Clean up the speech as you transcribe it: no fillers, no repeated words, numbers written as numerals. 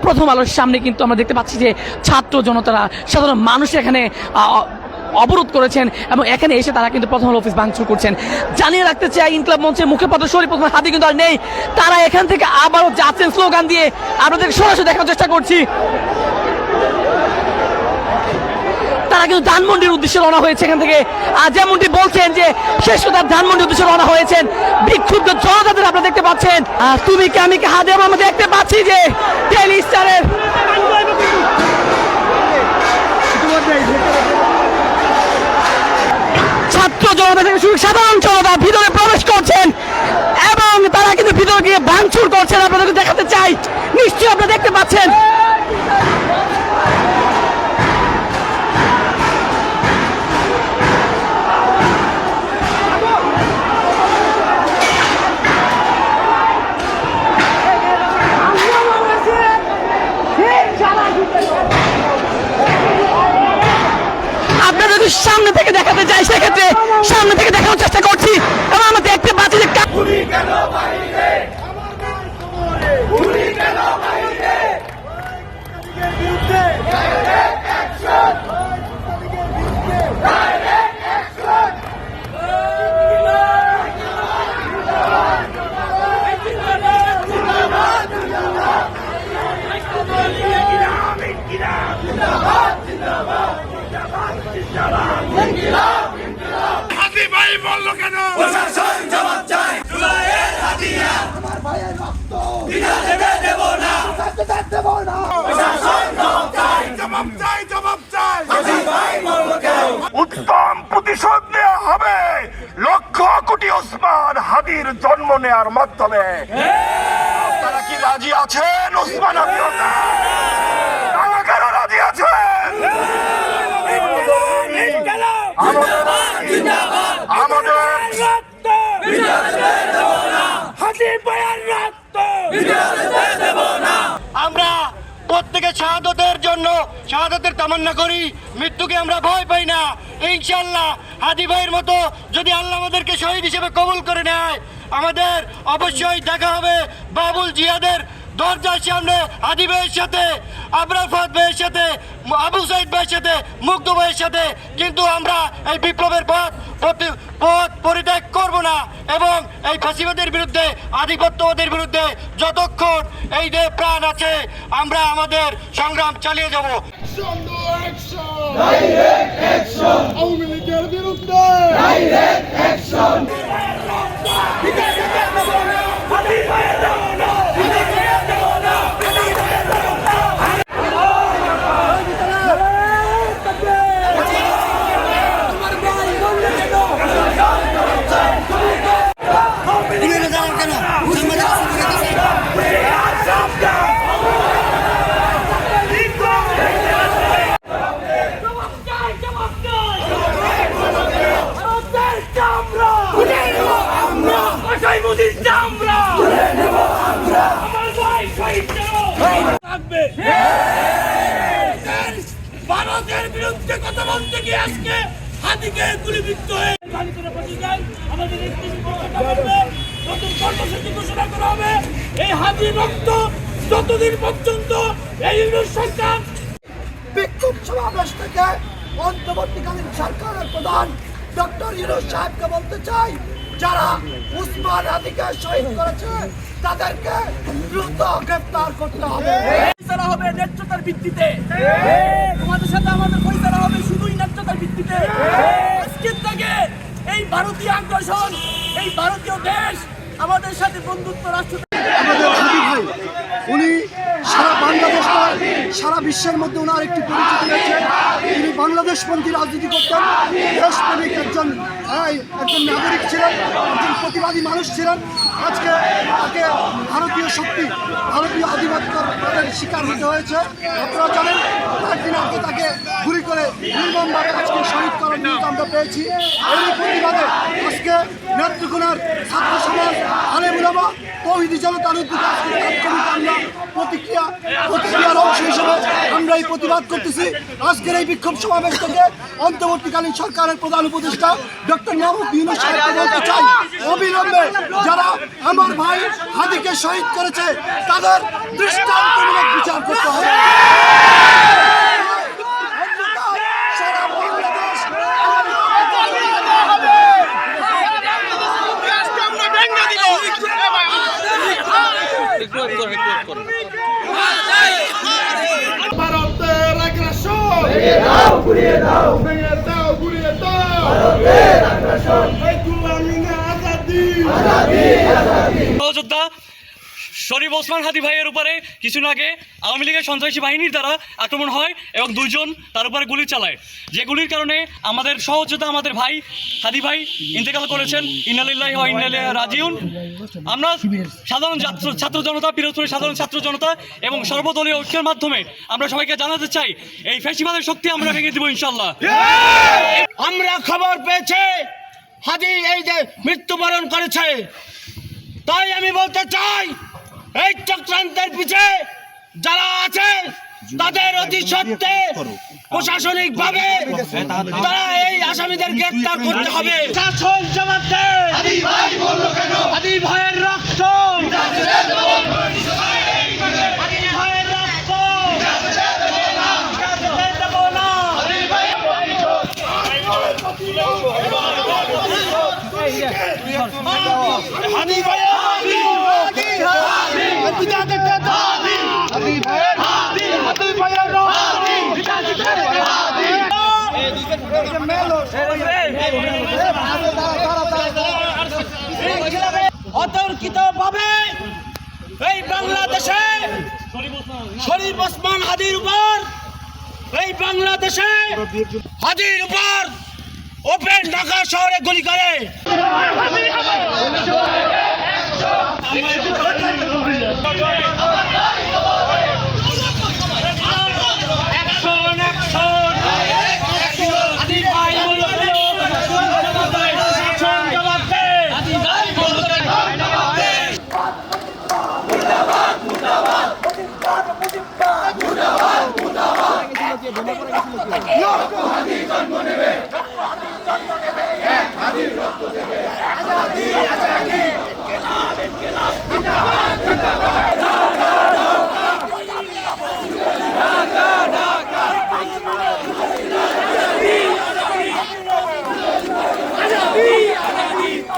প্রথম আলোর সামনে কিন্তু আমরা দেখতে পাচ্ছি যে ছাত্র জনতারা সাধারণ মানুষ এখানে অবরোধ করেছেন এবং এখানে এসে তারা কিন্তু প্রথম আলো অফিস ভাঙচুর করছেন। জানিয়ে রাখতে চাই ইনকলাব মঞ্চের মুখপাত্র শরীফ ওসমান হাদি কিন্তু আর নেই, তারা এখান থেকে আবারও যাচ্ছেন স্লোগান দিয়ে, আপনাদের সরাসরি দেখার চেষ্টা করছি। তারা কিন্তু ধানমন্ডির উদ্দেশ্যে রওনা হয়েছে এখান থেকে, আর যেমনটি বলছেন যে শেষ কথা ধানমন্ডির উদ্দেশ্যে রওনা হয়েছেন বিক্ষুব্ধ জনতাদের আপনারা দেখতে পাচ্ছেন। তুমি কে আমি কে হাতে আমরা দেখতে পাচ্ছি যে ডেইলি স্টারের ছাত্র জনতা থেকে শুরু সাধারণ জনতা ভিতরে প্রবেশ করছেন এবং তারা কিন্তু ভিতরে গিয়ে ভাঙচুর করছেন। আপনাদেরকে দেখাতে চাই, নিশ্চয়ই আপনারা দেখতে পাচ্ছেন। সামনে থেকে দেখাতে চাই, সেক্ষেত্রে সামনে থেকে দেখানোর চেষ্টা করছি এবং আমরা দেখতে পাচ্ছি যে উত্তম প্রতিশোধ নেওয়া হবে লক্ষ কোটি ওসমান হাদির জন্ম নেওয়ার মাধ্যমে। আপনারা কি রাজি আছেন? ওসমান হাদি তারা কেন রাজি আছেন? আমরা প্রত্যেকে শাহাদাতের জন্য শাহাদাতের তামান্না করি, মৃত্যুকে আমরা ভয় পাই না। ইনশাআল্লাহ হাদি ভাইয়ের মতো যদি আল্লাহ আমাদেরকে শহীদ হিসেবে কবুল করে নেয়, আমাদের অবশ্যই দেখা হবে বাবুল জিয়াদের দরজার সামনে হাদি ভাইয়ের সাথে, আবরার ফাহাদ ভাইয়ের সাথে, আবু সাইদ ভাইয়ের সাথে, মুগ্ধ ভাইয়ের সাথে। কিন্তু আমরা এই বিপ্লবের পথ পরিত্যাগ করব না এবং এই ফাঁসিবাদের বিরুদ্ধে, আধিপত্যবাদের বিরুদ্ধে যতক্ষণ এই দেহ প্রাণ আছে আমরা আমাদের সংগ্রাম চালিয়ে যাব। আওয়ামী লীগের বিরুদ্ধে ভারতের বিরুদ্ধে কথা বলতে গিয়ে আজকে হাদিকে গুলিবিদ্ধ হয়ে আমাদের নতুন কর্মসূচি ঘোষণা করা হবে। এই হাদির রক্ত যতদিন পর্যন্ত এই সরকার বিক্ষোভ সমাবেশ থেকে অন্তর্বর্তীকালীন সরকারের প্রধান ডক্টর ইউনূস সাহেবকে বলতে চাই, যারা ওসমান হাদিকে শহীদ করেছে তাদেরকে দ্রুত গ্রেফতার করতে হবে। ফয়সালা হবে ন্যায্যতার ভিত্তিতে, তোমাদের সাথে আমাদের ফয়সালা হবে শুধুই ন্যায্যতার ভিত্তিতে। আজকে থেকে এই ভারতীয় আগ্রাসন, এই ভারতীয় দেশ আমাদের সাথে বন্ধুত্ব রাষ্ট্র। আমাদের হাদি ভাই উনি সারা বাংলাদেশ সারা বিশ্বের মধ্যে ওনার একটি পরিচিতি রয়েছে। তিনি বাংলাদেশপন্থী রাজনীতি করতেন, দেশপ্রেমিক একজন নাগরিক ছিলেন, একজন প্রতিবাদী মানুষ ছিলেন। আজকে তাকে ভারতীয় শক্তি, ভারতীয় আধিপত্যের শিকার হতে হয়েছে। আপনারা জানেন কয়েকদিন আগে তাকে গুলি করে নির্মমভাবে আজকে শহীদ করার নিউজ আমরা পেয়েছি। এরই প্রতিবাদে আজকে নেত্রকোনার ছাত্র সমাজ, আলেম উলামা, তৌহিদি জনতার উদ্যোগে আজকে তাৎক্ষণিক আমরা প্রতিক্রিয়ার অংশ হিসেবে আমরা এই প্রতিবাদ করতেছি। আজকের এই বিক্ষোভ সমাবেশ থেকে অন্তর্বর্তীকালীন সরকারের প্রধান উপদেষ্টা ডক্টর মোহাম্মদ ইউনূস সাহেবকে বলতে চাই, অবিলম্বে যারা আমার ভাই হাদিকে শহীদ করেছে তাদের দৃষ্টান্তমূলক বিচার করতে সহযোদ্ধা শরীফ ওসমান হাদি ভাইয়ের উপরে কিছুদিন আগে আওয়ামী লীগের সন্ত্রাসী বাহিনীর দ্বারা আক্রমণ হয় এবং দুইজন তার উপরে গুলি চালায়, যে গুলির কারণে আমাদের সহযোদ্ধা আমাদের ভাই হাদি ভাই ইন্তেকাল করেছেন। ইন্নালিল্লাহি ওয়া ইন্না ইলাইহি রাজিউন। আমরা সাধারণ ছাত্র জনতা, পিরোজপুরের সাধারণ ছাত্র জনতা এবং সর্বদলীয় ঐক্যের মাধ্যমে আমরা সবাইকে জানাতে চাই, এই ফ্যাসিবাদের শক্তি আমরা ভেঙে দেব ইনশাআল্লাহ। আমরা খবর পেয়েছে হাদি এই যে মৃত্যুবরণ করেছে, তাই আমি বলতে চাই এই চক্রান্তের পিছে যারা আছে তাদের অতি সত্ত্বে প্রশাসনিক ভাবে তারা এই আসামিদের গ্রেফতার করতে হবে। শাসন জবাব দেয়। হাদি ভাইয়ের রক্ত, হাদি ভাইয়ের রক্ত দেব না। হাদি ভাইয়ের অতর্কিত ভাবে এই বাংলাদেশে শরীফ ওসমান হাদির উপর, এই বাংলাদেশে হাদির উপর ওপেন ঢাকা শহরে গুলি করে। জন্ম নেবে